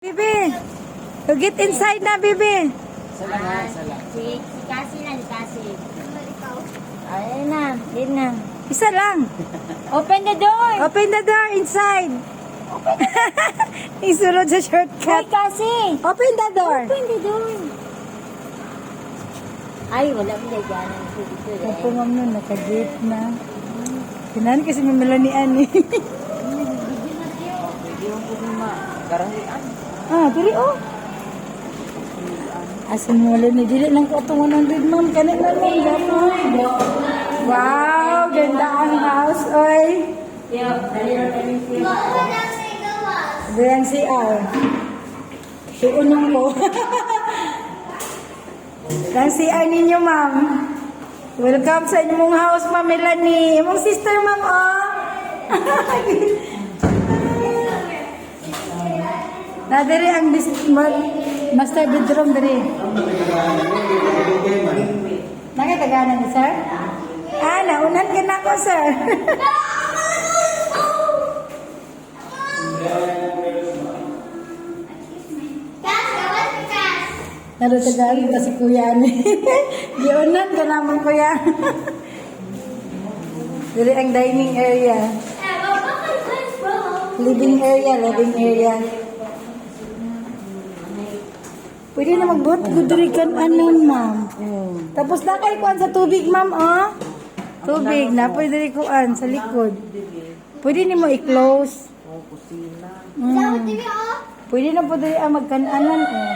Bibi, to get inside na, Bibi. Salang. Si Cassie na, si Cassie. Ayun na, din na. Isa lang. Open the door! Open the door inside. Isunod sa Hi, shortcut. Cassie! Open the door. Open the door! Ay, wala mo na dyan. Opo, ma'am nun, naka-gate na. Kailangan kasi mamalanian eh. Hindi mo po naman karangian. Dili oh. Asin mo lang ni dili lang ko itong 100, ma'am. Kanin na lang, gapon. Wow, ganda ang house, oy. Ito yung CR. Iunong ko. Ang CR ninyo, ma'am. Welcome sa inyong house, ma'am Melanie. Imong sister, ma'am, oh. Na diri ang master bedroom diri. Nakataganan ni sir? Naunan ka na ko, sir. Narutagalan ka si kuya ni. Giunan ka naman, kuya. Diri ang dining area. Living area. Pwede na magbuhat gudurikan anon, ma'am. Tapos na kayo kuan sa tubig, ma'am, oh. Tubig na pwede rin kuan sa likod. Pwede ni mo i-close. Pwede na po diri ang magkananan, oh.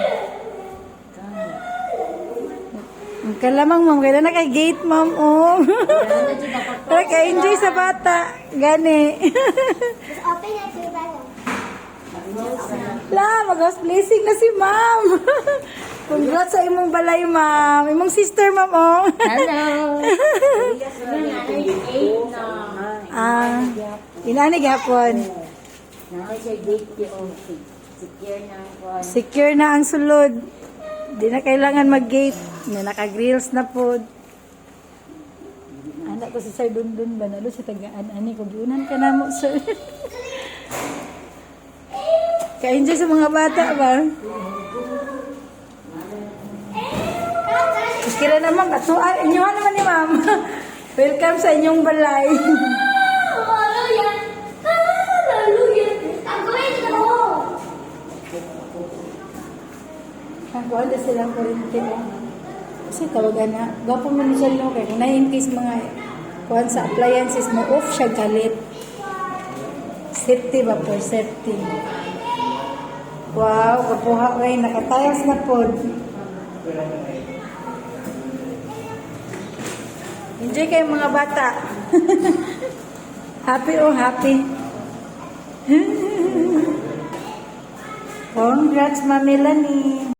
Kalamang, ma'am, kailan na kay gate, ma'am, oh. Para ka-enjoy sa bata. Gani. La, mag-house blessing na si ma'am. Congrats sa imong balay, ma'am. Imong sister, ma'am, oh. Hello! Inani gapon. Secure na ang sulod. Di na kailangan mag-gate. May naka-grills na po. Anak ko si Sir Dundun ba? Nalo si tagaan. Ani ko, giunan ka na mo, sir. Ka-enjoy sa mga bata ba? Kira naman, katuan. Inyuhan naman ni ma'am. Welcome sa inyong balay. Ang kuhan na silang kurintin. Kasi tawagan na. Gapo mo ni siya kay kung na-in-case mga kuhan sa appliances mo, off siya galit. Safety ba po? Safety. Wow, kapuha kayo. Nakatiles na po. Enjoy kayo mga bata. Happy oh, happy. Congrats, Ma'am Melanie.